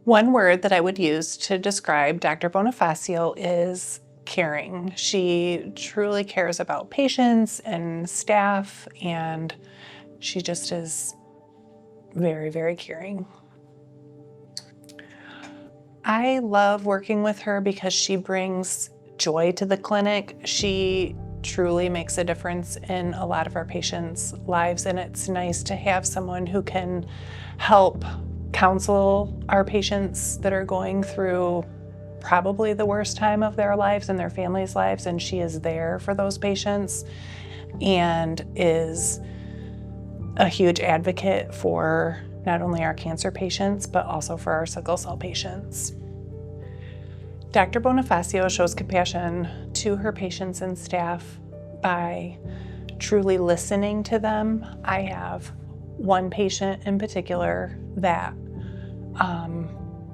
One word that I would use to describe Dr. Bonifacio is caring. She truly cares about patients and staff, and she just is very, very caring. I love working with her because she brings joy to the clinic. She truly makes a difference in a lot of our patients' lives, and it's nice to have someone who can help counsel our patients that are going through probably the worst time of their lives and their families' lives, and she is there for those patients and is a huge advocate for not only our cancer patients, but also for our sickle cell patients. Dr. Bonifacio shows compassion to her patients and staff by truly listening to them. I have one patient in particular that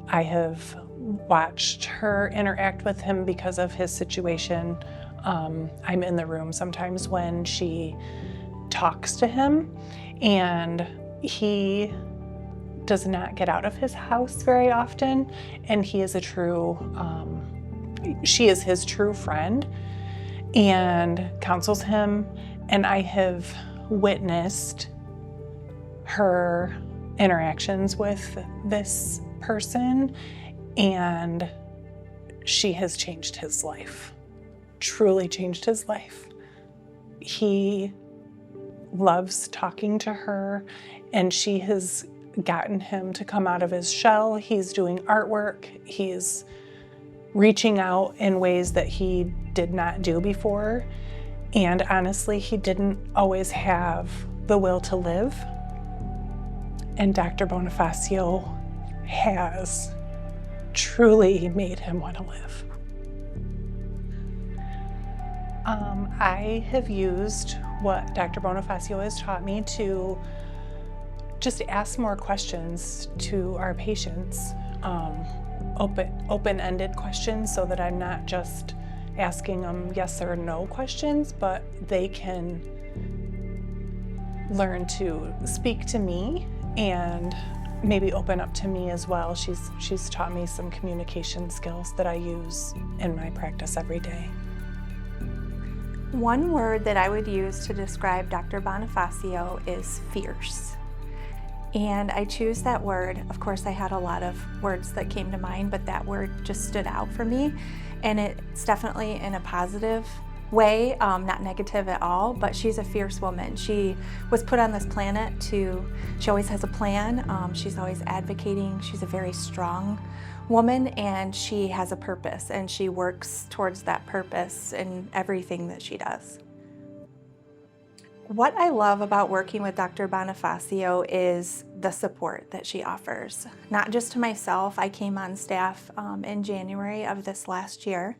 I have watched her interact with him because of his situation. I'm in the room sometimes when she talks to him, and he does not get out of his house very often, and he is she is his true friend and counsels him, and I have witnessed her interactions with this person, and she has changed his life, truly changed his life. He loves talking to her, and she has gotten him to come out of his shell. He's doing artwork. He's reaching out in ways that he did not do before. And honestly, he didn't always have the will to live. And Dr. Bonifacio has truly made him want to live. I have used what Dr. Bonifacio has taught me to just ask more questions to our patients, open-ended questions, so that I'm not just asking them yes or no questions, but they can learn to speak to me and maybe open up to me as well. She's taught me some communication skills that I use in my practice every day. One word that I would use to describe Dr. Bonifacio is fierce. And I choose that word. Of course, I had a lot of words that came to mind, but that word just stood out for me. And it's definitely in a positive way, not negative at all, but she's a fierce woman. She was put on this planet she always has a plan. She's always advocating. She's a very strong woman, and she has a purpose, and she works towards that purpose in everything that she does. What I love about working with Dr. Bonifacio is the support that she offers, not just to myself. I came on staff in January of this last year,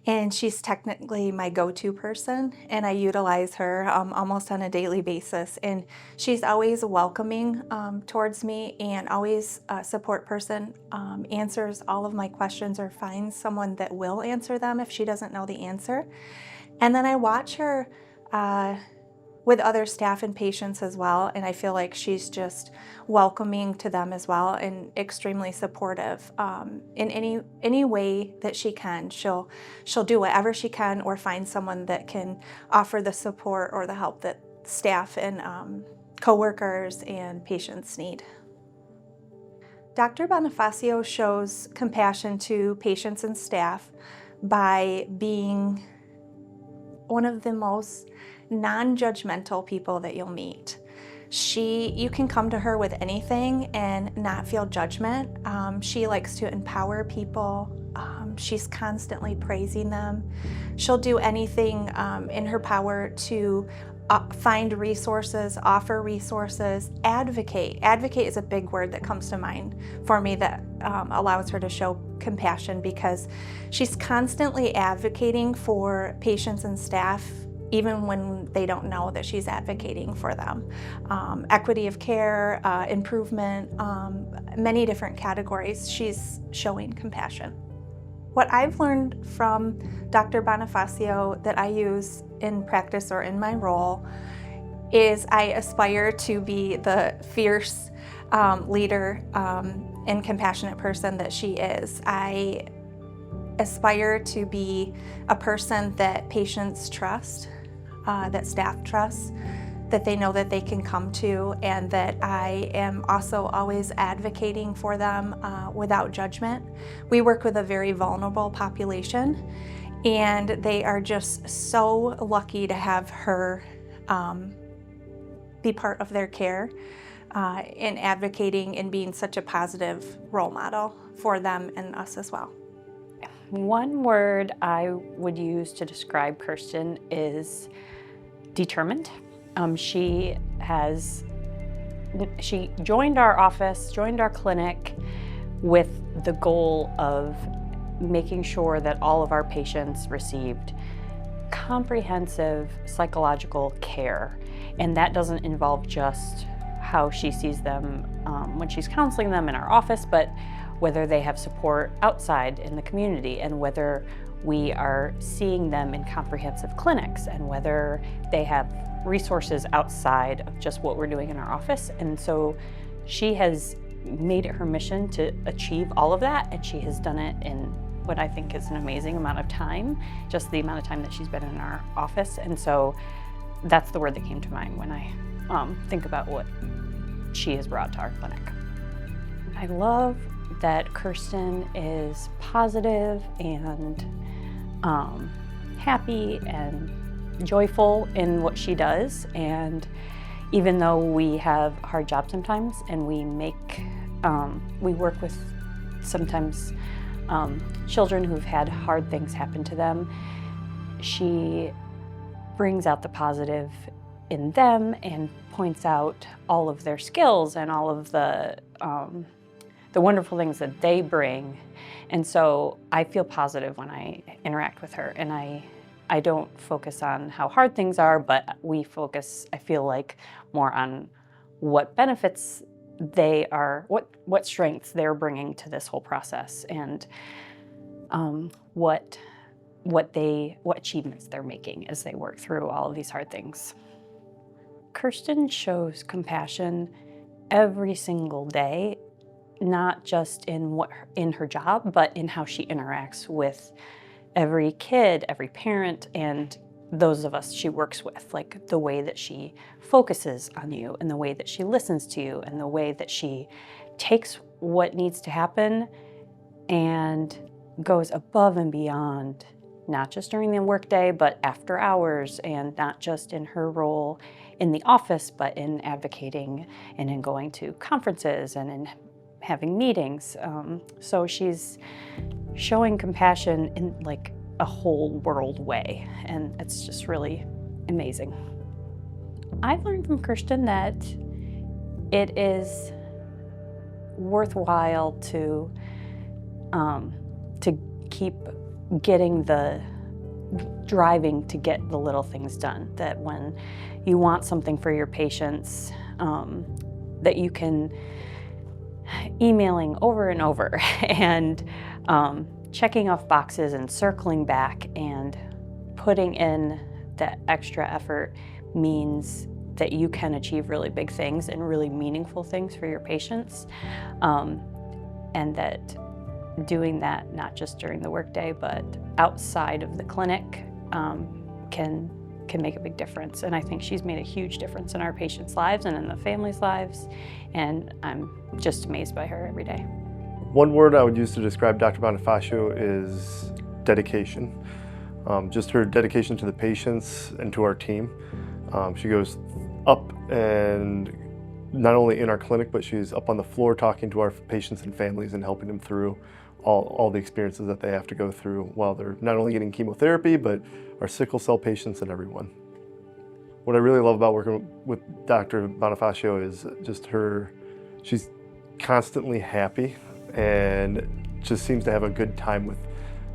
and she's technically my go-to person, and I utilize her almost on a daily basis. And she's always welcoming towards me, and always a support person, answers all of my questions or finds someone that will answer them if she doesn't know the answer. And then I watch her with other staff and patients as well, and I feel like she's just welcoming to them as well and extremely supportive. In any way that she can, she'll do whatever she can, or find someone that can offer the support or the help that staff and coworkers and patients need. Dr. Bonifacio shows compassion to patients and staff by being one of the most non-judgmental people that you'll meet. You can come to her with anything and not feel judgment. She likes to empower people. She's constantly praising them. She'll do anything in her power to find resources, offer resources, advocate. Advocate is a big word that comes to mind for me that allows her to show compassion, because she's constantly advocating for patients and staff, even when they don't know that she's advocating for them. Equity of care, improvement, many different categories, she's showing compassion. What I've learned from Dr. Bonifacio that I use in practice or in my role is I aspire to be the fierce leader and compassionate person that she is. I aspire to be a person that patients trust, that staff trusts, that they know that they can come to, and that I am also always advocating for them without judgment. We work with a very vulnerable population, and they are just so lucky to have her be part of their care in advocating and being such a positive role model for them and us as well. One word I would use to describe Kirsten is determined. She joined our office, joined our clinic with the goal of making sure that all of our patients received comprehensive psychological care. And that doesn't involve just how she sees them when she's counseling them in our office, but whether they have support outside in the community, and whether we are seeing them in comprehensive clinics, and whether they have resources outside of just what we're doing in our office. And so she has made it her mission to achieve all of that, and she has done it in what I think is an amazing amount of time, just the amount of time that she's been in our office. And so that's the word that came to mind when I think about what she has brought to our clinic. I love that Kirsten is positive and happy and joyful in what she does. And even though we have a hard job sometimes, and we work with sometimes children who've had hard things happen to them, she brings out the positive in them and points out all of their skills and all of the wonderful things that they bring. And so I feel positive when I interact with her, and I don't focus on how hard things are, but we focus, I feel like, more on what benefits they are, what strengths they're bringing to this whole process, and what achievements they're making as they work through all of these hard things. Kirsten shows compassion every single day, not just in her job, but in how she interacts with every kid, every parent, and those of us she works with. Like the way that she focuses on you, and the way that she listens to you, and the way that she takes what needs to happen and goes above and beyond, not just during the workday, but after hours, and not just in her role in the office, but in advocating and in going to conferences and in having meetings. So she's showing compassion in like a whole world way, and it's just really amazing. I've learned from Kirsten that it is worthwhile to keep getting the driving to get the little things done. That when you want something for your patients, that you can emailing over and over and checking off boxes and circling back and putting in that extra effort means that you can achieve really big things and really meaningful things for your patients, and that doing that not just during the workday but outside of the clinic can make a big difference. And I think she's made a huge difference in our patients' lives and in the families' lives, and I'm just amazed by her every day. One word I would use to describe Dr. Bonifacio is dedication. Just her dedication to the patients and to our team. She goes up, and not only in our clinic, but she's up on the floor talking to our patients and families and helping them through all the experiences that they have to go through while they're not only getting chemotherapy, but our sickle cell patients and everyone. What I really love about working with Dr. Bonifacio is just she's constantly happy and just seems to have a good time with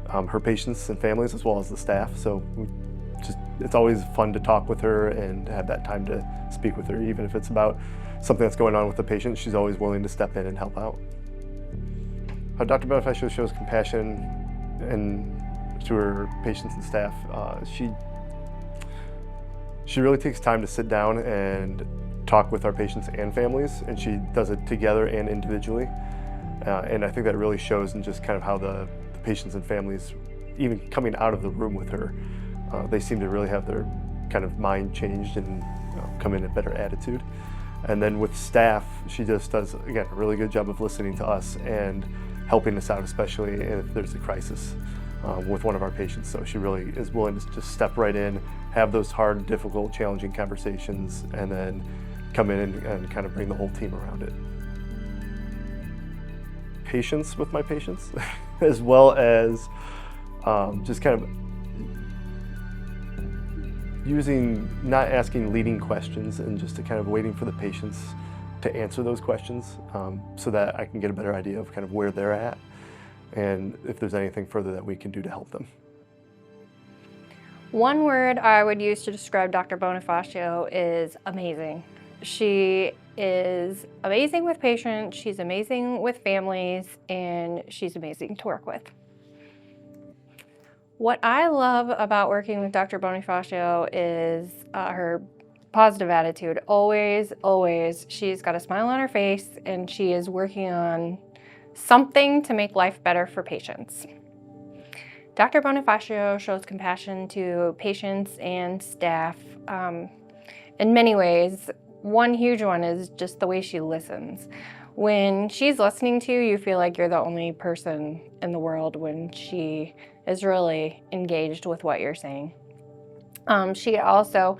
her patients and families as well as the staff. So it's always fun to talk with her and have that time to speak with her. Even if it's about something that's going on with the patient, she's always willing to step in and help out. How Dr. Bonifacio shows compassion to her patients and staff, she She really takes time to sit down and talk with our patients and families, and she does it together and individually. And I think that really shows in just kind of how the patients and families, even coming out of the room with her, they seem to really have their kind of mind changed and come in a better attitude. And then with staff, she just does, again, a really good job of listening to us and helping us out, especially if there's a crisis with one of our patients. So she really is willing to just step right in, have those hard, difficult, challenging conversations, and then come in and kind of bring the whole team around it. Patience with my patients, as well as just kind of not asking leading questions and just to kind of waiting for the patients to answer those questions so that I can get a better idea of kind of where they're at and if there's anything further that we can do to help them. One word I would use to describe Dr. Bonifacio is amazing. She is amazing with patients, she's amazing with families, and she's amazing to work with. What I love about working with Dr. Bonifacio is her positive attitude. Always, always, she's got a smile on her face and she is working on something to make life better for patients. Dr. Bonifacio shows compassion to patients and staff in many ways. One huge one is just the way she listens. When she's listening to you, you feel like you're the only person in the world when she is really engaged with what you're saying. She also,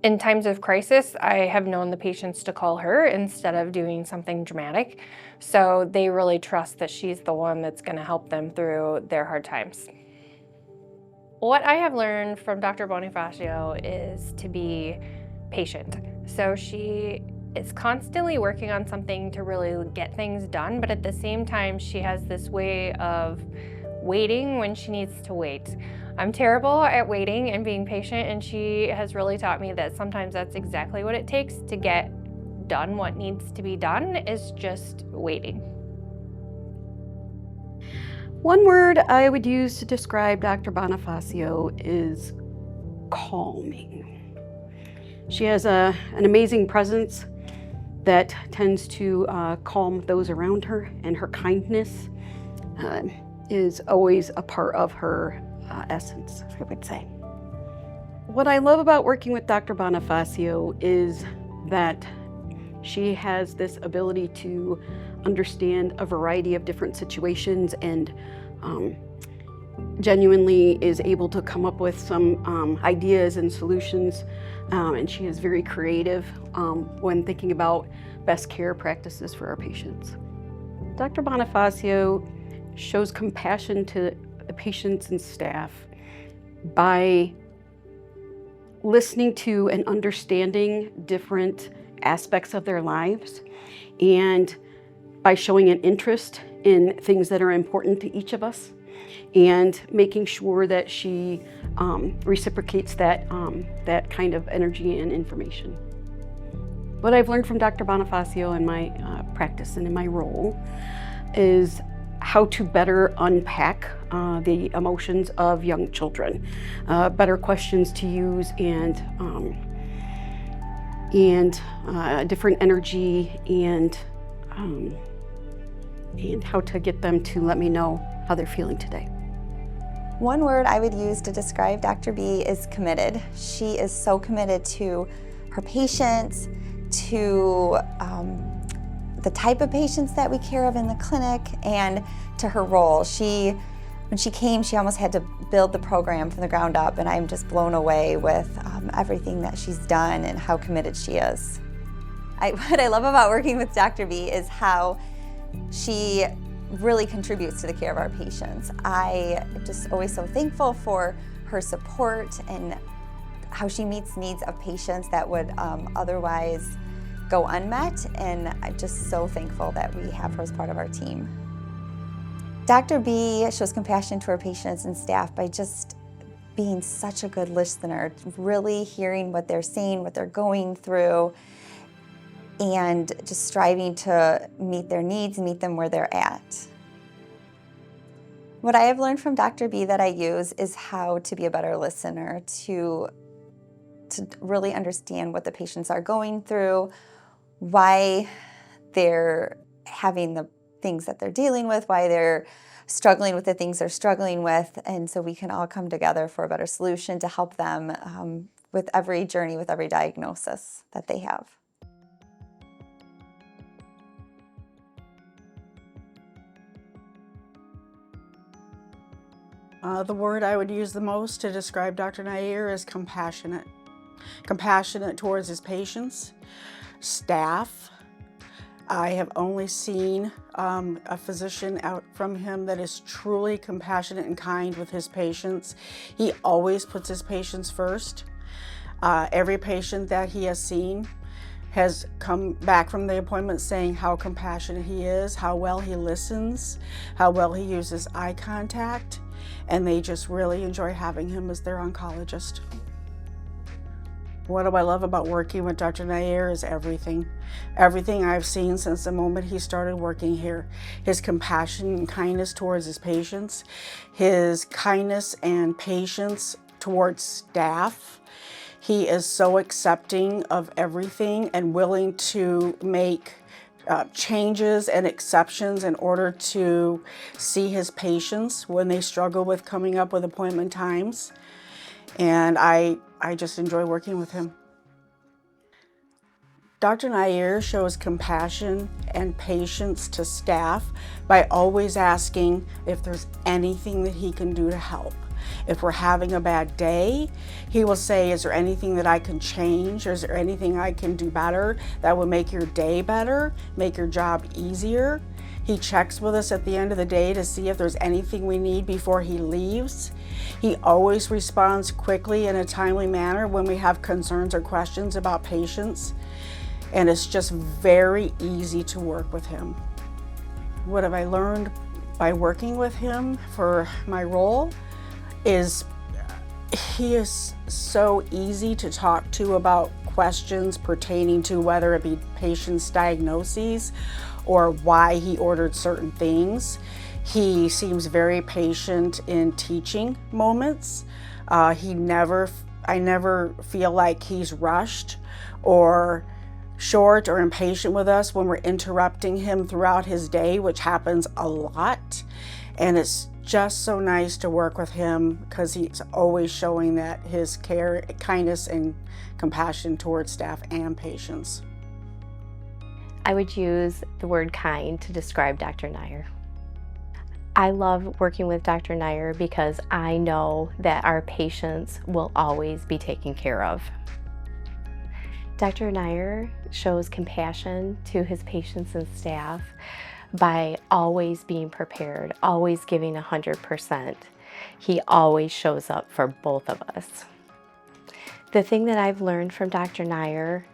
in times of crisis, I have known the patients to call her instead of doing something dramatic. So they really trust that she's the one that's going to help them through their hard times. What I have learned from Dr. Bonifacio is to be patient. So she is constantly working on something to really get things done, but at the same time, she has this way of waiting when she needs to wait. I'm terrible at waiting and being patient, and she has really taught me that sometimes that's exactly what it takes to get done what needs to be done, is just waiting. One word I would use to describe Dr. Bonifacio is calming. She has an amazing presence that tends to calm those around her, and her kindness is always a part of her essence, I would say. What I love about working with Dr. Bonifacio is that she has this ability to understand a variety of different situations and genuinely is able to come up with some ideas and solutions, and she is very creative when thinking about best care practices for our patients. Dr. Bonifacio shows compassion to the patients and staff by listening to and understanding different aspects of their lives, and by showing an interest in things that are important to each of us, and making sure that she reciprocates that kind of energy and information. What I've learned from Dr. Bonifacio in my practice and in my role is how to better unpack the emotions of young children, better questions to use, and different energy, and how to get them to let me know how they're feeling today. One word I would use to describe Dr. B is committed. She is so committed to her patients, to the type of patients that we care of in the clinic, and to her role. When she came, she almost had to build the program from the ground up, and I'm just blown away with everything that she's done and how committed she is. What I love about working with Dr. B is how she really contributes to the care of our patients. I am just always so thankful for her support and how she meets needs of patients that would otherwise go unmet, and I'm just so thankful that we have her as part of our team. Dr. B shows compassion to her patients and staff by just being such a good listener, really hearing what they're saying, what they're going through, and just striving to meet their needs, meet them where they're at. What I have learned from Dr. B that I use is how to be a better listener, to to really understand what the patients are going through, why they're having the things that they're dealing with, why they're struggling with the things they're struggling with, and so we can all come together for a better solution to help them with every journey, with every diagnosis that they have. The word I would use the most to describe Dr. Nair is compassionate. Compassionate towards his patients, staff. I have only seen a physician out from him that is truly compassionate and kind with his patients. He always puts his patients first. Every patient that he has seen has come back from the appointment saying how compassionate he is, how well he listens, how well he uses eye contact, and they just really enjoy having him as their oncologist. What do I love about working with Dr. Nair is everything. Everything I've seen since the moment he started working here. His compassion and kindness towards his patients, his kindness and patience towards staff. He is so accepting of everything and willing to make changes and exceptions in order to see his patients when they struggle with coming up with appointment times. And I just enjoy working with him. Dr. Nair shows compassion and patience to staff by always asking if there's anything that he can do to help. If we're having a bad day, he will say, is there anything that I can change? Or is there anything I can do better that will make your day better, make your job easier? He checks with us at the end of the day to see if there's anything we need before he leaves. He always responds quickly in a timely manner when we have concerns or questions about patients. And it's just very easy to work with him. What have I learned by working with him for my role is he is so easy to talk to about questions pertaining to whether it be patient's diagnoses or why he ordered certain things. He seems very patient in teaching moments. I never feel like he's rushed or short or impatient with us when we're interrupting him throughout his day, which happens a lot. And it's just so nice to work with him because he's always showing that his care, kindness, and compassion towards staff and patients. I would use the word kind to describe Dr. Nair. I love working with Dr. Nair because I know that our patients will always be taken care of. Dr. Nair shows compassion to his patients and staff by always being prepared, always giving 100%. He always shows up for both of us. The thing that I've learned from Dr. Nair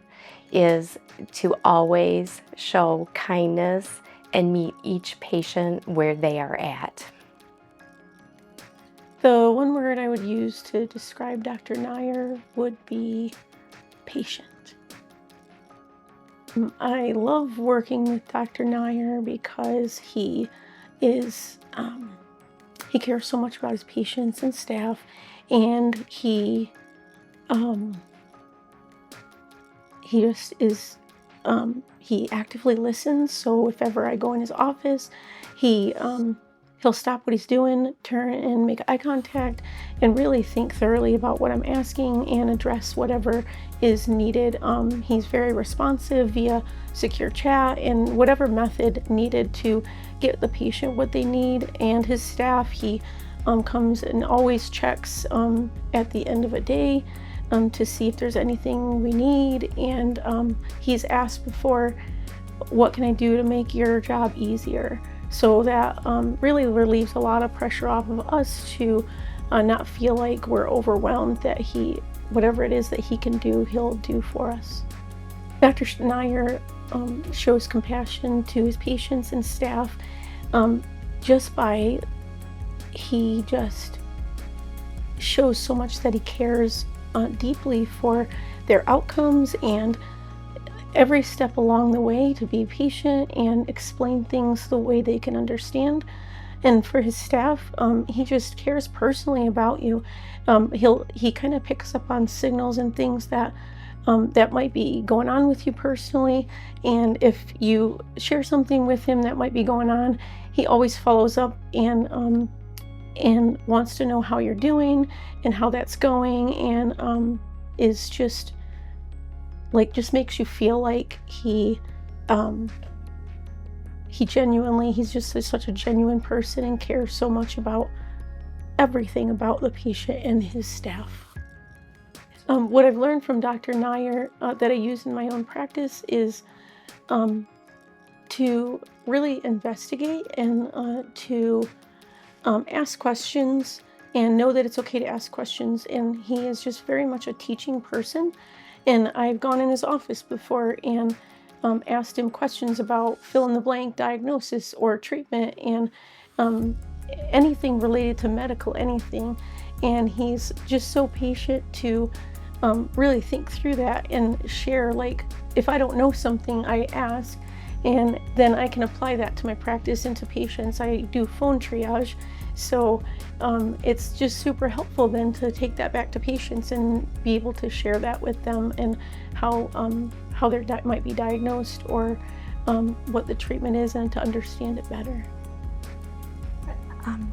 is to always show kindness and meet each patient where they are at. The one word I would use to describe Dr. Nair would be patient. I love working with Dr. Nair because he cares so much about his patients and staff, and he just is, he actively listens. So if ever I go in his office, he'll stop what he's doing, turn and make eye contact, and really think thoroughly about what I'm asking and address whatever is needed. He's very responsive via secure chat and whatever method needed to get the patient what they need. And his staff, he comes and always checks at the end of a day to see if there's anything we need. And he's asked before, what can I do to make your job easier? So that really relieves a lot of pressure off of us to not feel like we're overwhelmed, that whatever it is that he can do, he'll do for us. Dr. Nair shows compassion to his patients and staff he just shows so much that he cares deeply for their outcomes, and every step along the way to be patient and explain things the way they can understand. And for his staff, he just cares personally about you. He kind of picks up on signals and things that that might be going on with you personally. And if you share something with him that might be going on, he always follows up and wants to know how you're doing and how that's going, and is just makes you feel like he's just such a genuine person and cares so much about everything about the patient and his staff. What I've learned from Dr. Nair that I use in my own practice is to really investigate and to ask questions and know that it's okay to ask questions. And he is just very much a teaching person. And I've gone in his office before and asked him questions about fill-in-the-blank diagnosis or treatment and anything related to medical, anything. And he's just so patient to really think through that and share, like, if I don't know something, I ask, and then I can apply that to my practice and to patients. I do phone triage, so it's just super helpful then to take that back to patients and be able to share that with them and how they might be diagnosed or what the treatment is, and to understand it better.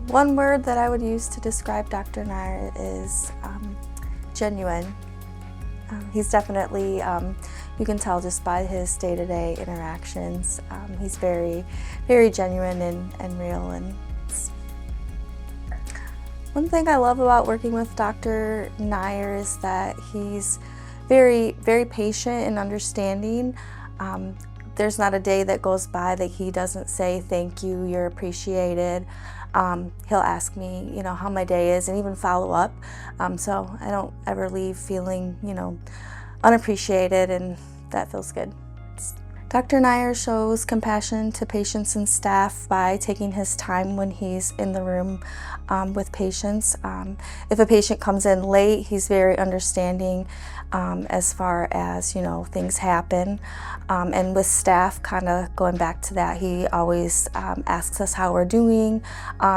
One word that I would use to describe Dr. Nair is genuine. He's definitely, you can tell just by his day-to-day interactions, he's very, very genuine and real. And one thing I love about working with Dr. Nair is that he's very, very patient and understanding. There's not a day that goes by that he doesn't say, "Thank you, you're appreciated." He'll ask me, how my day is and even follow up. So I don't ever leave feeling, unappreciated, and that feels good. Dr. Nair shows compassion to patients and staff by taking his time when he's in the room with patients. If a patient comes in late, he's very understanding as far as, things happen. And with staff, kind of going back to that, he always asks us how we're doing.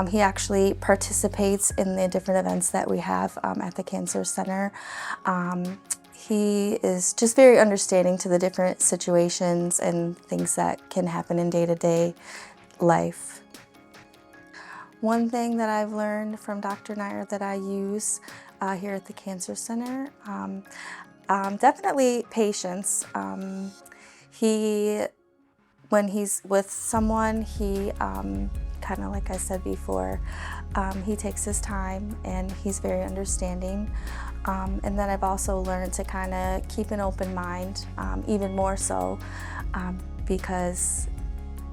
He actually participates in the different events that we have at the Cancer Center. He is just very understanding to the different situations and things that can happen in day-to-day life. One thing that I've learned from Dr. Nair that I use here at the Cancer Center, definitely patience. When he's with someone, he kind of like I said before, he takes his time and he's very understanding. And then I've also learned to kind of keep an open mind, even more so, because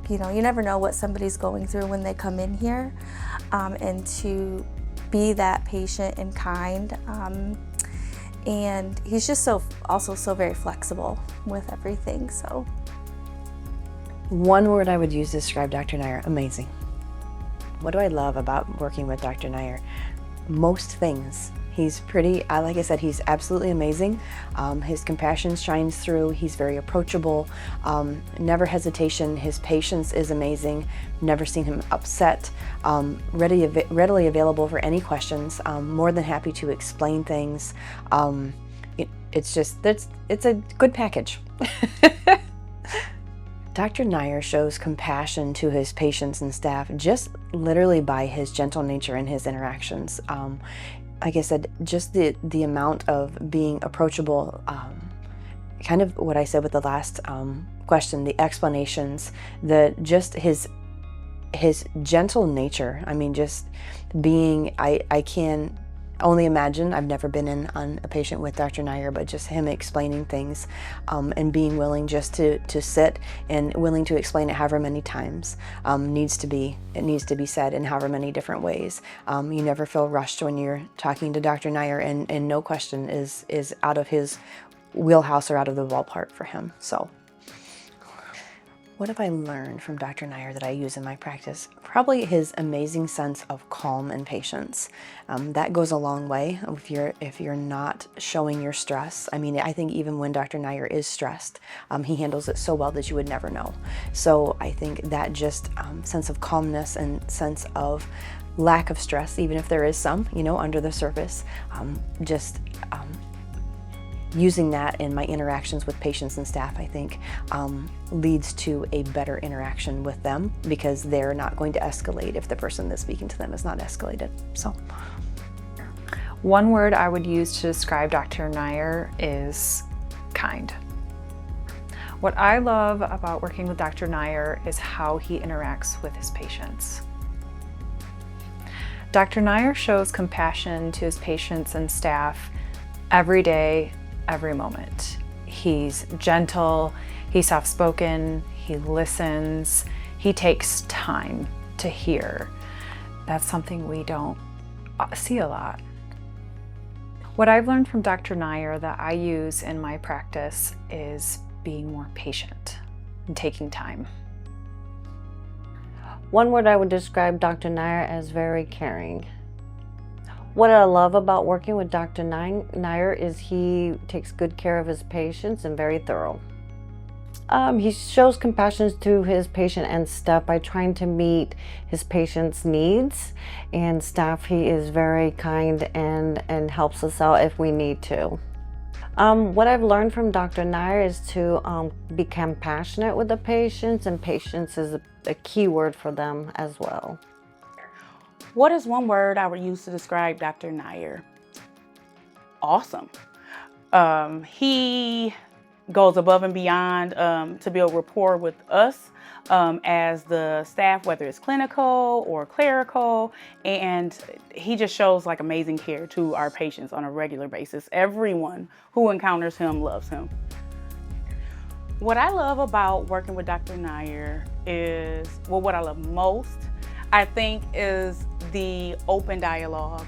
you never know what somebody's going through when they come in here, and to be that patient and kind. And he's just also so very flexible with everything. So, one word I would use to describe Dr. Nair: amazing. What do I love about working with Dr. Nair? Most things. He's pretty, like I said, he's absolutely amazing. His compassion shines through. He's very approachable, never hesitation. His patience is amazing. Never seen him upset. Readily available for any questions. More than happy to explain things. It's a good package. Dr. Nair shows compassion to his patients and staff just literally by his gentle nature and his interactions. Like I said, just the amount of being approachable, kind of what I said with the last question, the explanations, just his gentle nature. I mean, just being, I can only imagine, I've never been in on a patient with Dr. Nair, but just him explaining things and being willing just to sit and willing to explain it however many times it needs to be said in however many different ways. You never feel rushed when you're talking to Dr. Nair, and no question is out of his wheelhouse or out of the ballpark for him. So What have I learned from Dr. Nair that I use in my practice? Probably his amazing sense of calm and patience. That goes a long way if you're not showing your stress. I mean, I think even when Dr. Nair is stressed, he handles it so well that you would never know. So I think that just sense of calmness and sense of lack of stress, even if there is some, under the surface, using that in my interactions with patients and staff, I think, leads to a better interaction with them because they're not going to escalate if the person that's speaking to them is not escalated. So, one word I would use to describe Dr. Nair is kind. What I love about working with Dr. Nair is how he interacts with his patients. Dr. Nair shows compassion to his patients and staff every day, every moment. He's gentle, he's soft-spoken, he listens, he takes time to hear. That's something we don't see a lot. What I've learned from Dr. Nair that I use in my practice is being more patient and taking time. One word I would describe Dr. Nair as very caring. What I love about working with Dr. Nair is he takes good care of his patients and very thorough. He shows compassion to his patient and staff by trying to meet his patient's needs. And staff, he is very kind and helps us out if we need to. What I've learned from Dr. Nair is to be compassionate with the patients, and patience is a key word for them as well. What is one word I would use to describe Dr. Nair? Awesome. He goes above and beyond to build rapport with us as the staff, whether it's clinical or clerical, and he just shows like amazing care to our patients on a regular basis. Everyone who encounters him loves him. What I love about working with Dr. Nair is, well, what I love most, I think, is the open dialogue.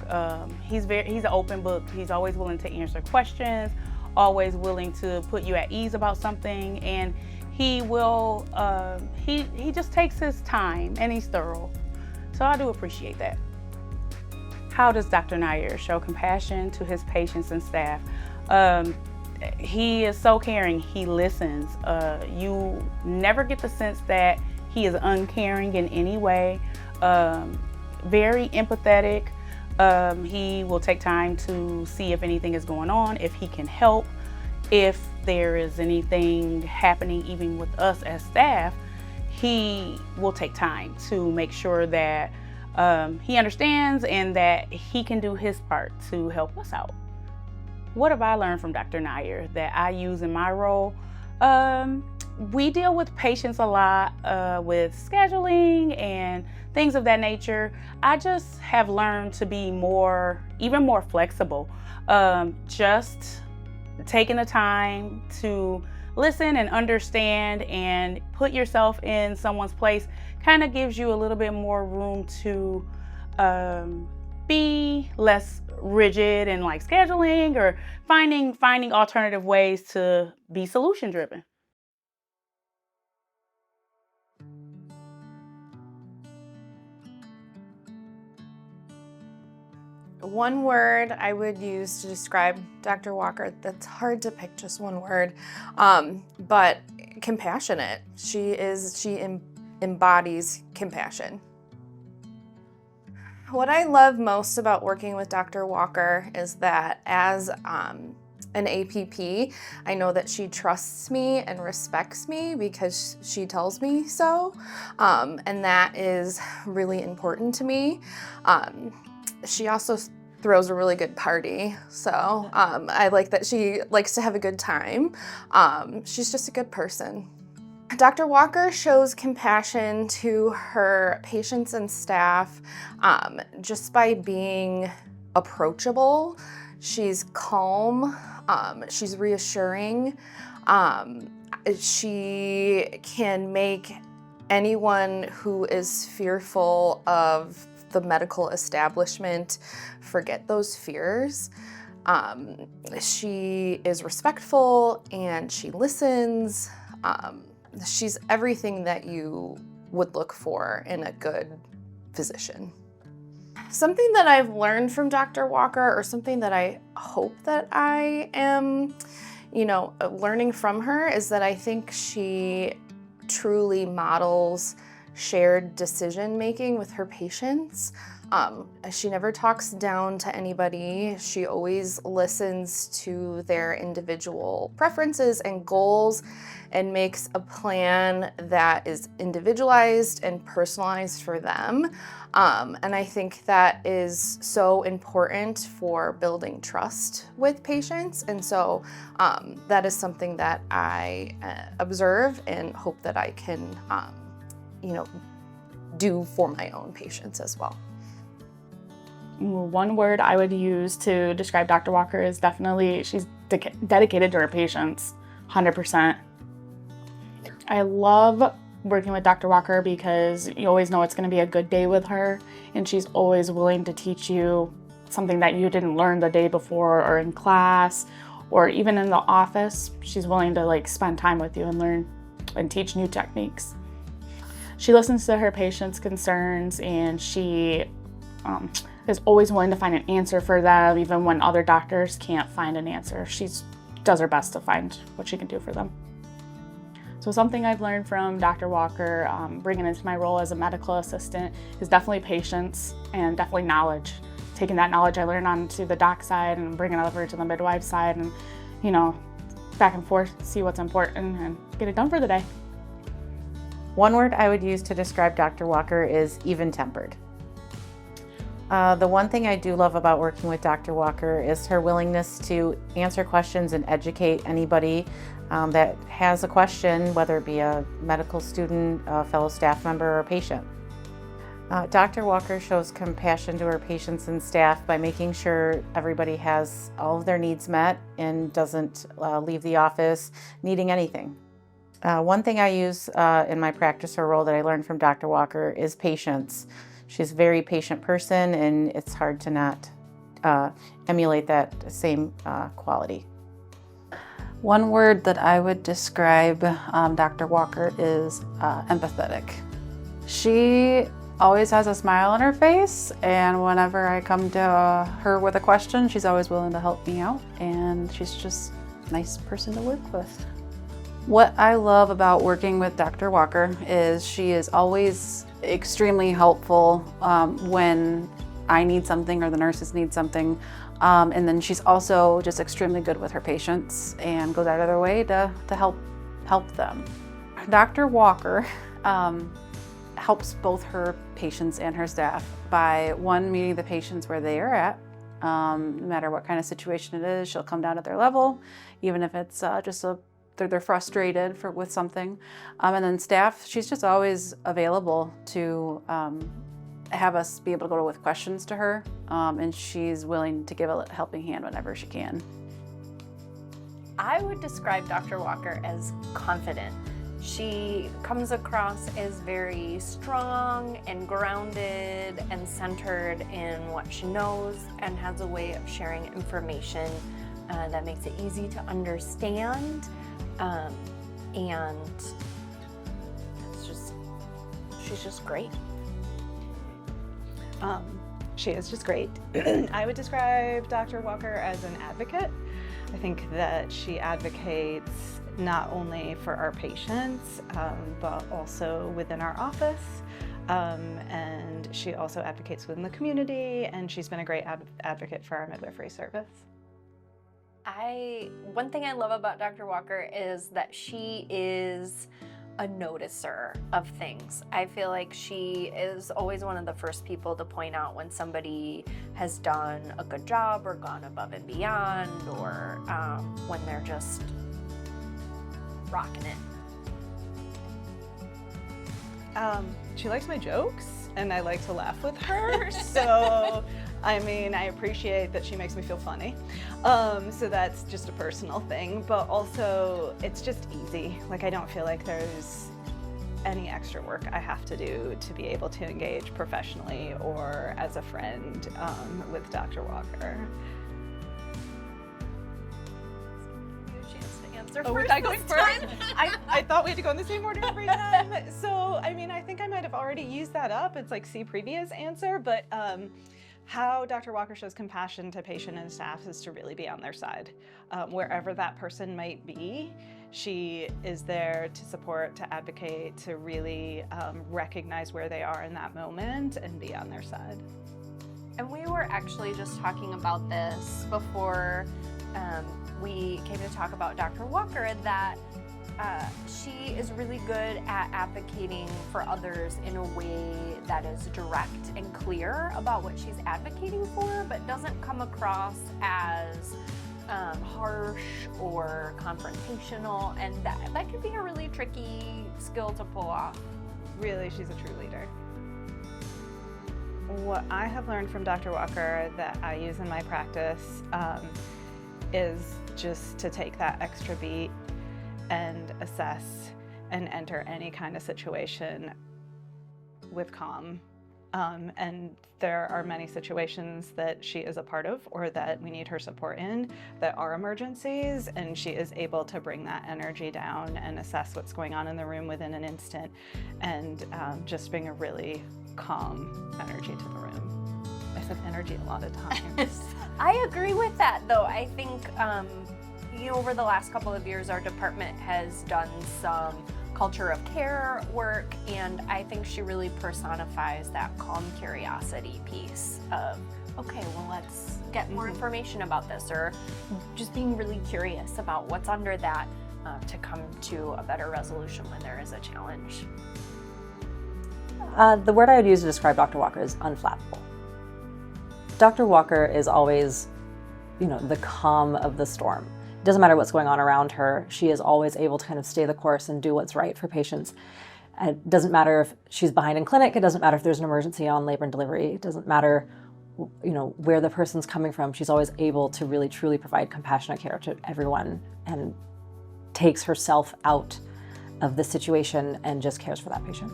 He's an open book. He's always willing to answer questions, always willing to put you at ease about something, and he will, he just takes his time and he's thorough. So I do appreciate that. How does Dr. Nair show compassion to his patients and staff? He is so caring. He listens. You never get the sense that he is uncaring in any way. Very empathetic. He will take time to see if anything is going on, if he can help, if there is anything happening even with us as staff. He will take time to make sure that he understands and that he can do his part to help us out. What have I learned from Dr. Nair that I use in my role? We deal with patients a lot with scheduling and things of that nature. I just have learned to be even more flexible. Just taking the time to listen and understand and put yourself in someone's place kind of gives you a little bit more room to be less rigid and like scheduling or finding alternative ways to be solution driven. One word I would use to describe Dr. Walker, that's hard to pick just one word, but compassionate. She embodies compassion. What I love most about working with Dr. Walker is that as an APP, I know that she trusts me and respects me because she tells me so, and that is really important to me. She also throws a really good party, so I like that she likes to have a good time. She's just a good person. Dr. Walker shows compassion to her patients and staff just by being approachable. She's calm, she's reassuring. She can make anyone who is fearful of the medical establishment forget those fears. She is respectful and she listens. she's everything that you would look for in a good physician. Something that I've learned from Dr. Walker, or something that I hope that I am, learning from her, is that I think she truly models shared decision making with her patients. She never talks down to anybody. She always listens to their individual preferences and goals and makes a plan that is individualized and personalized for them. And I think that is so important for building trust with patients. And so that is something that I observe and hope that I can, do for my own patients as well. One word I would use to describe Dr. Walker is definitely she's dedicated to her patients, 100%. I love working with Dr. Walker because you always know it's going to be a good day with her, and she's always willing to teach you something that you didn't learn the day before or in class or even in the office. She's willing to spend time with you and learn and teach new techniques. She listens to her patients' concerns, and she is always willing to find an answer for them, even when other doctors can't find an answer. She does her best to find what she can do for them. So something I've learned from Dr. Walker, bringing into my role as a medical assistant, is definitely patience and definitely knowledge. Taking that knowledge I learned onto the doc side and bringing it over to the midwife side, and back and forth, see what's important and get it done for the day. One word I would use to describe Dr. Walker is even-tempered. The one thing I do love about working with Dr. Walker is her willingness to answer questions and educate anybody that has a question, whether it be a medical student, a fellow staff member, or a patient. Dr. Walker shows compassion to her patients and staff by making sure everybody has all of their needs met and doesn't leave the office needing anything. One thing I use in my practice or role that I learned from Dr. Walker is patience. She's a very patient person, and it's hard to not emulate that same quality. One word that I would describe Dr. Walker is empathetic. She always has a smile on her face, and whenever I come to her with a question, she's always willing to help me out, and she's just a nice person to work with. What I love about working with Dr. Walker is she is always extremely helpful when I need something or the nurses need something. And then she's also just extremely good with her patients and goes out of her way to help them. Dr. Walker helps both her patients and her staff by, one, meeting the patients where they are at. No matter what kind of situation it is, she'll come down at their level, even if it's they're frustrated with something. And then staff, she's just always available to have us be able to go with questions to her, and she's willing to give a helping hand whenever she can. I would describe Dr. Walker as confident. She comes across as very strong and grounded and centered in what she knows, and has a way of sharing information that makes it easy to understand. And she's just great. She is just great. I would describe Dr. Walker as an advocate. I think that she advocates not only for our patients, but also within our office. And she also advocates within the community, and she's been a great advocate for our midwifery service. One thing I love about Dr. Walker is that she is a noticer of things. I feel like she is always one of the first people to point out when somebody has done a good job or gone above and beyond, or when they're just rocking it. She likes my jokes, and I like to laugh with her, so I mean, I appreciate that she makes me feel funny. So that's just a personal thing, but also it's just easy. Like, I don't feel like there's any extra work I have to do to be able to engage professionally or as a friend with Dr. Walker. answer Oh, first. was I going first? I thought we had to go in the same order every time. So, I mean, I think I might have already used that up. It's like see previous answer, but how Dr. Walker shows compassion to patient and staff is to really be on their side. Wherever that person might be, she is there to support, to advocate, to really recognize where they are in that moment and be on their side. And we were actually just talking about this before we came to talk about Dr. Walker, that she is really good at advocating for others in a way that is direct and clear about what she's advocating for, but doesn't come across as harsh or confrontational, and that could be a really tricky skill to pull off. Really, she's a true leader. What I have learned from Dr. Walker that I use in my practice is just to take that extra beat and assess and enter any kind of situation with calm. And there are many situations that she is a part of or that we need her support in that are emergencies, and she is able to bring that energy down and assess what's going on in the room within an instant, and just bring a really calm energy to the room. I said energy a lot of times. I agree with that, though. I think over the last couple of years, our department has done some culture of care work, and I think she really personifies that calm curiosity piece of, okay, well, let's get more information about this, or just being really curious about what's under that to come to a better resolution when there is a challenge. The word I would use to describe Dr. Walker is unflappable. Dr. Walker is always, the calm of the storm. It doesn't matter what's going on around her. She is always able to kind of stay the course and do what's right for patients. It doesn't matter if she's behind in clinic. It doesn't matter if there's an emergency on labor and delivery. It doesn't matter, where the person's coming from. She's always able to really, truly provide compassionate care to everyone and takes herself out of the situation and just cares for that patient.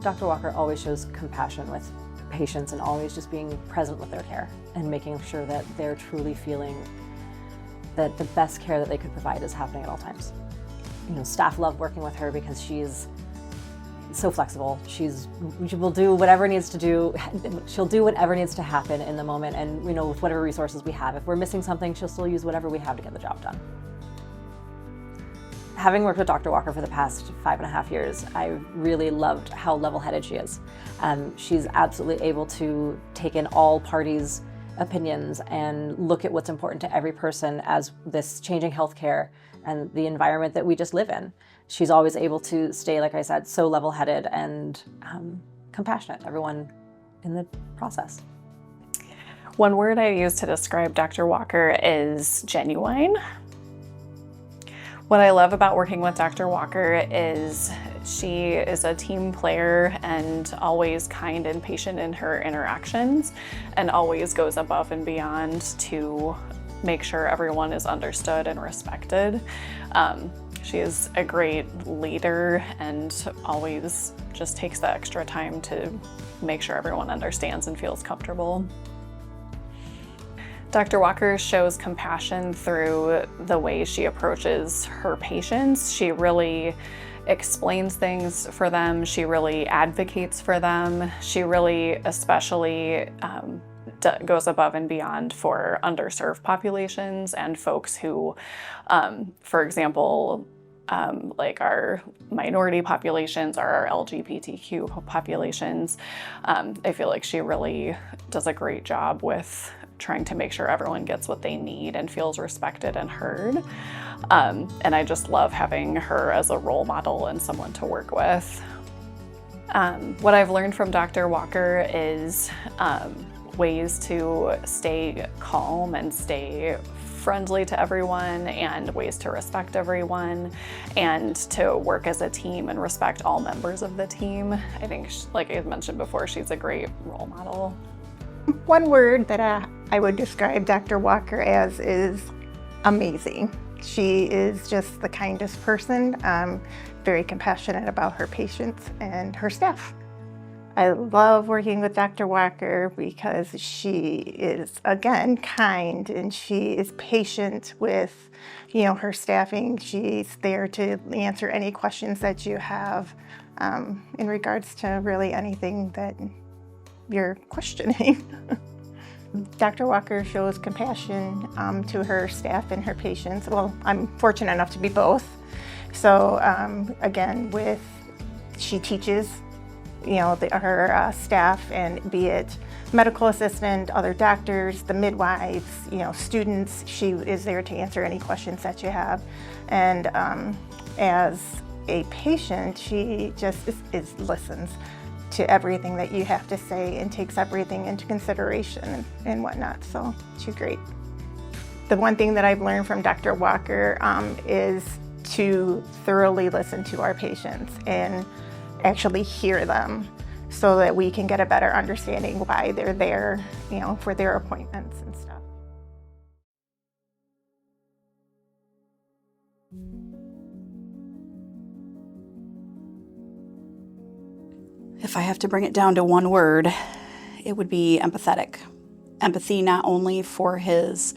Dr. Walker always shows compassion with patients and always just being present with their care and making sure that they're truly feeling that the best care that they could provide is happening at all times. Staff love working with her because she's so flexible. She will do whatever needs to do. She'll do whatever needs to happen in the moment, and with whatever resources we have. If we're missing something, she'll still use whatever we have to get the job done. Having worked with Dr. Walker for the past 5.5 years, I really loved how level-headed she is. She's absolutely able to take in all parties' opinions and look at what's important to every person as this changing healthcare and the environment that we just live in. She's always able to stay, like I said, so level-headed and compassionate to everyone in the process. One word I use to describe Dr. Walker is genuine. What I love about working with Dr. Walker is she is a team player and always kind and patient in her interactions, and always goes above and beyond to make sure everyone is understood and respected. She is a great leader and always just takes the extra time to make sure everyone understands and feels comfortable. Dr. Walker shows compassion through the way she approaches her patients. She really explains things for them. She really advocates for them. She really especially goes above and beyond for underserved populations and folks who, for example, like our minority populations or our LGBTQ populations. I feel like she really does a great job with trying to make sure everyone gets what they need and feels respected and heard. And I just love having her as a role model and someone to work with. What I've learned from Dr. Walker is ways to stay calm and stay friendly to everyone, and ways to respect everyone, and to work as a team and respect all members of the team. I think, like I mentioned before, she's a great role model. One word that I would describe Dr. Walker as is amazing. She is just the kindest person, very compassionate about her patients and her staff. I love working with Dr. Walker because she is, again, kind, and she is patient with, her staffing. She's there to answer any questions that you have in regards to really anything that you're questioning. Dr. Walker shows compassion to her staff and her patients. Well, I'm fortunate enough to be both. So again, she teaches, her staff, and be it medical assistant, other doctors, the midwives, students, she is there to answer any questions that you have. And as a patient, she just listens to everything that you have to say and takes everything into consideration and whatnot. So she's great. The one thing that I've learned from Dr. Walker is to thoroughly listen to our patients and actually hear them so that we can get a better understanding why they're there, for their appointments and stuff. If I have to bring it down to one word, it would be empathetic. Empathy not only for his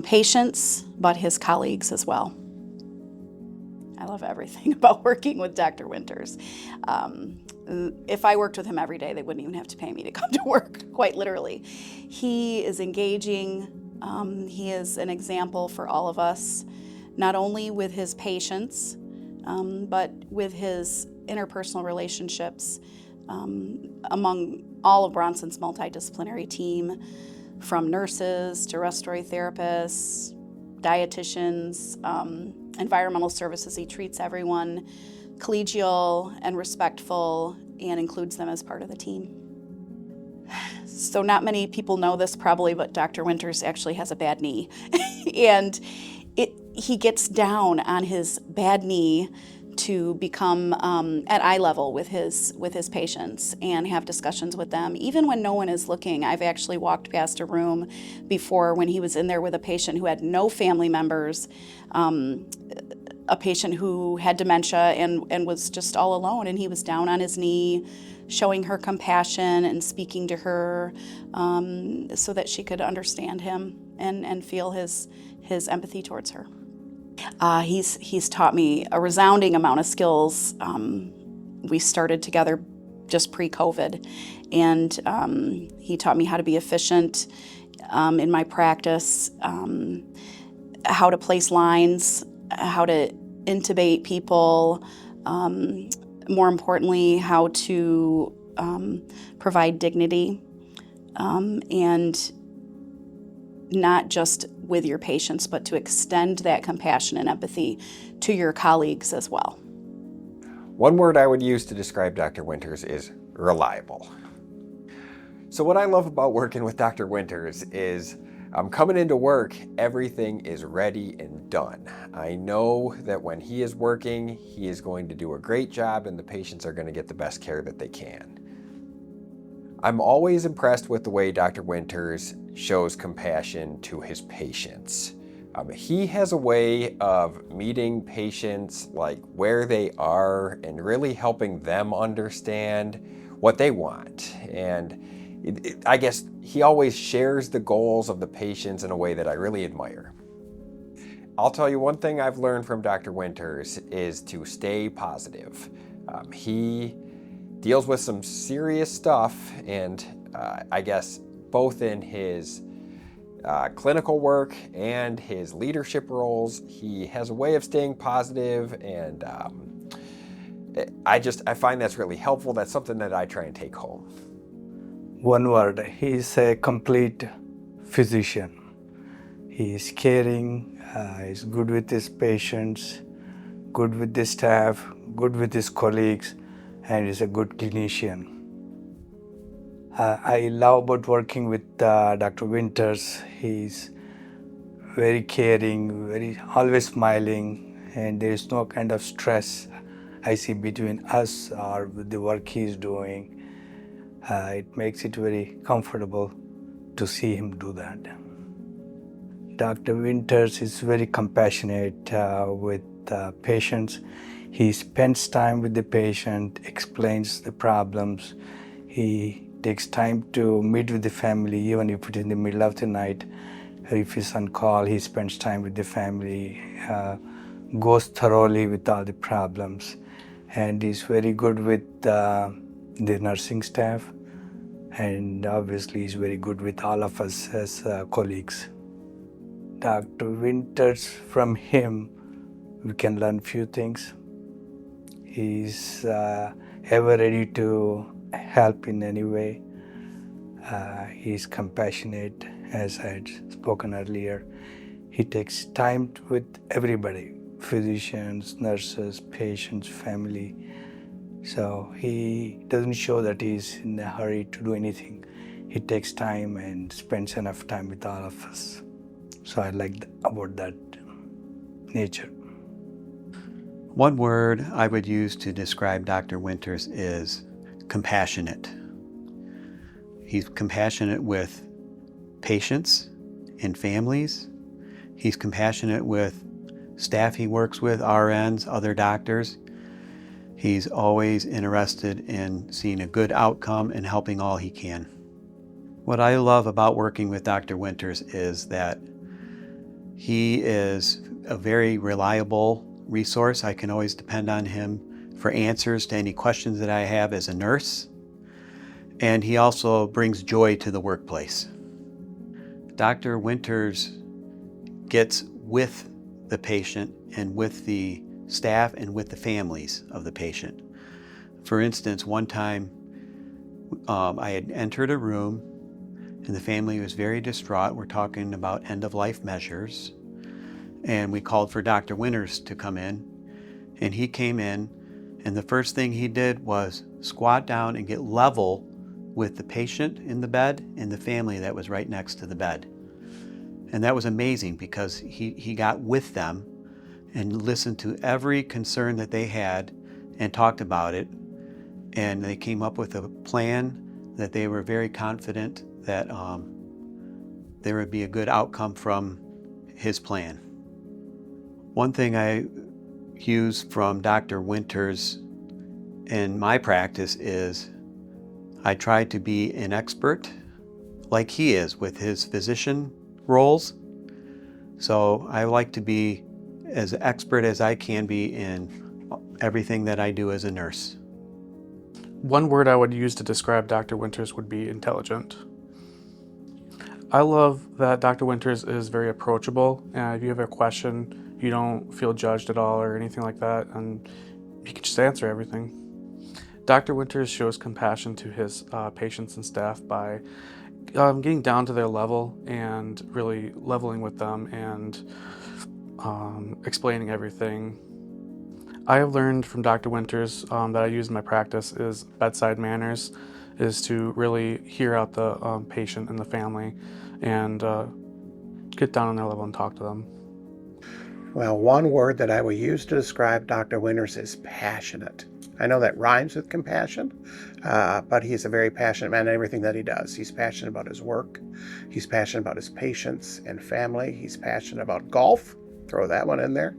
patients, but his colleagues as well. I love everything about working with Dr. Winters. If I worked with him every day, they wouldn't even have to pay me to come to work, quite literally. He is engaging. He is an example for all of us, not only with his patients, but with his interpersonal relationships among all of Bronson's multidisciplinary team, from nurses to respiratory therapists, dietitians, environmental services. He treats everyone collegial and respectful and includes them as part of the team. So not many people know this probably, but Dr. Winters actually has a bad knee. And he gets down on his bad knee to become at eye level with his patients and have discussions with them, even when no one is looking. I've actually walked past a room before when he was in there with a patient who had no family members, a patient who had dementia and was just all alone, and he was down on his knee, showing her compassion and speaking to her so that she could understand him and feel his empathy towards her. He's taught me a resounding amount of skills. We started together just pre-COVID, and he taught me how to be efficient in my practice, how to place lines, how to intubate people, more importantly, how to provide dignity, and not just with your patients, but to extend that compassion and empathy to your colleagues as well. One word I would use to describe Dr. Winters is reliable. So what I love about working with Dr. Winters is coming into work, everything is ready and done. I know that when he is working, he is going to do a great job and the patients are going to get the best care that they can. I'm always impressed with the way Dr. Winters shows compassion to his patients. He has a way of meeting patients like where they are and really helping them understand what they want. And I guess he always shares the goals of the patients in a way that I really admire. I'll tell you one thing I've learned from Dr. Winters is to stay positive. He deals with some serious stuff, and I guess both in his clinical work and his leadership roles, he has a way of staying positive, and I find that's really helpful. That's something that I try and take home. One word, he's a complete physician. He's caring, he's good with his patients, good with the staff, good with his colleagues, and he's a good clinician. I love about working with Dr. Winters. He's very caring, always smiling, and there is no kind of stress I see between us or with the work he's doing. It makes it very comfortable to see him do that. Dr. Winters is very compassionate with patients. He spends time with the patient, explains the problems. He takes time to meet with the family, even if it is in the middle of the night. If he's on call, he spends time with the family, goes thoroughly with all the problems, and he's very good with the nursing staff, and obviously he's very good with all of us as colleagues. Dr. Winters, from him, we can learn few things. He's ever ready to help in any way. He's compassionate, as I had spoken earlier. He takes time with everybody, physicians, nurses, patients, family. So he doesn't show that he's in a hurry to do anything. He takes time and spends enough time with all of us. So I like about that nature. One word I would use to describe Dr. Winters is compassionate. He's compassionate with patients and families. He's compassionate with staff he works with, RNs, other doctors. He's always interested in seeing a good outcome and helping all he can. What I love about working with Dr. Winters is that he is a very reliable resource. I can always depend on him for answers to any questions that I have as a nurse. And he also brings joy to the workplace. Dr. Winters gets with the patient and with the staff and with the families of the patient. For instance, one time I had entered a room and the family was very distraught. We're talking about end-of-life measures. And we called for Dr. Winters to come in. And he came in, and the first thing he did was squat down and get level with the patient in the bed and the family that was right next to the bed. And that was amazing because he got with them and listened to every concern that they had and talked about it. And they came up with a plan that they were very confident that there would be a good outcome from his plan. One thing I use from Dr. Winters in my practice is I try to be an expert like he is with his physician roles. So I like to be as expert as I can be in everything that I do as a nurse. One word I would use to describe Dr. Winters would be intelligent. I love that Dr. Winters is very approachable, and if you have a question, you don't feel judged at all or anything like that, and you can just answer everything. Dr. Winters shows compassion to his patients and staff by getting down to their level and really leveling with them and explaining everything. I have learned from Dr. Winters that I use in my practice is bedside manners, is to really hear out the patient and the family and get down on their level and talk to them. Well, one word that I would use to describe Dr. Winters is passionate. I know that rhymes with compassion, but he's a very passionate man in everything that he does. He's passionate about his work. He's passionate about his patients and family. He's passionate about golf. Throw that one in there.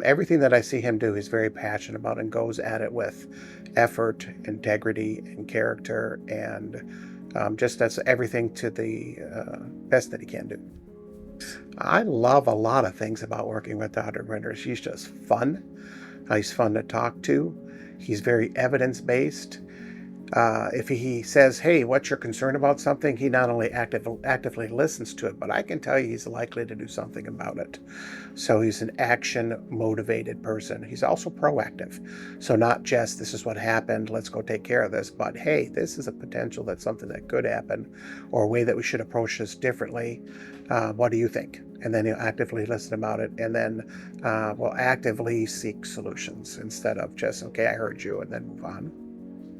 Everything that I see him do, he's very passionate about and goes at it with effort, integrity, and character, and just does everything to the best that he can do. I love a lot of things about working with Dr. Winters. He's just fun. He's fun to talk to. He's very evidence-based. If he says, hey, what's your concern about something, he not only actively listens to it, but I can tell you he's likely to do something about it. So he's an action-motivated person. He's also proactive. So not just, this is what happened, let's go take care of this, but hey, this is a potential that's something that could happen, or a way that we should approach this differently. What do you think? And then he'll actively listen about it, and then will actively seek solutions instead of just, okay, I heard you, and then move on.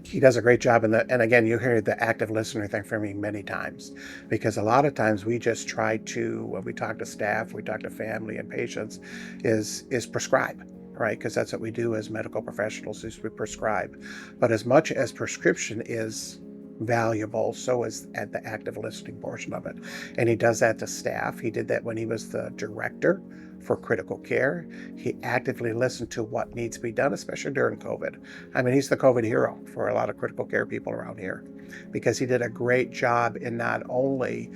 He does a great job in that, and again, you hear the active listener thing from me many times, because a lot of times we just try to, when we talk to staff, we talk to family and patients, is prescribe, right? Because that's what we do as medical professionals, is we prescribe. But as much as prescription is valuable, so is at the active listening portion of it. And he does that to staff. He did that when he was the director for critical care. He actively listened to what needs to be done, especially during COVID. I mean, he's the COVID hero for a lot of critical care people around here because he did a great job in not only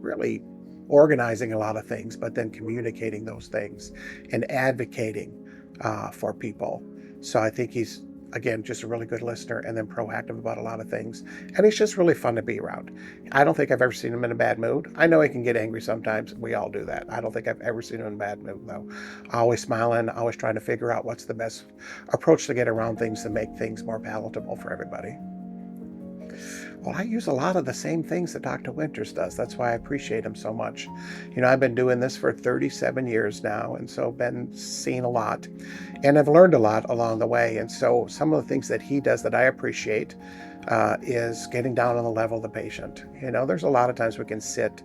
really organizing a lot of things, but then communicating those things and advocating for people. So I think he's, again, just a really good listener and then proactive about a lot of things. And he's just really fun to be around. I don't think I've ever seen him in a bad mood. I know he can get angry sometimes. We all do that. I don't think I've ever seen him in a bad mood, though. Always smiling, always trying to figure out what's the best approach to get around things to make things more palatable for everybody. Well, I use a lot of the same things that Dr. Winters does. That's why I appreciate him so much. You know, I've been doing this for 37 years now, and so been seeing a lot. And I've learned a lot along the way. And so some of the things that he does that I appreciate is getting down on the level of the patient. You know, there's a lot of times we can sit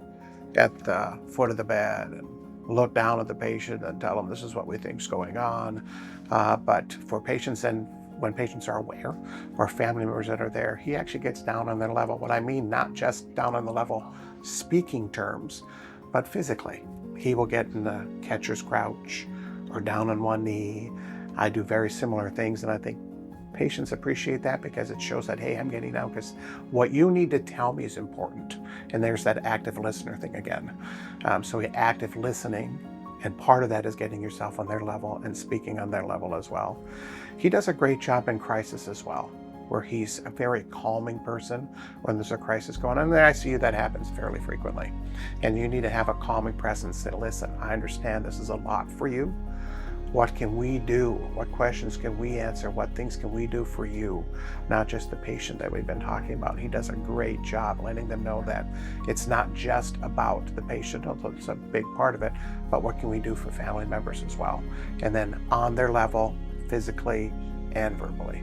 at the foot of the bed and look down at the patient and tell them this is what we think is going on. But for patients, and when patients are aware, or family members that are there, he actually gets down on their level. What I mean, not just down on the level speaking terms, but physically. He will get in the catcher's crouch or down on one knee. I do very similar things, and I think patients appreciate that because it shows that, hey, I'm getting down because what you need to tell me is important. And there's that active listener thing again. So active listening, and part of that is getting yourself on their level and speaking on their level as well. He does a great job in crisis as well, where he's a very calming person when there's a crisis going on. In the ICU, that happens fairly frequently. And you need to have a calming presence that, listen, I understand this is a lot for you. What can we do? What questions can we answer? What things can we do for you? Not just the patient that we've been talking about. He does a great job letting them know that it's not just about the patient, although it's a big part of it, but what can we do for family members as well? And then on their level, physically and verbally.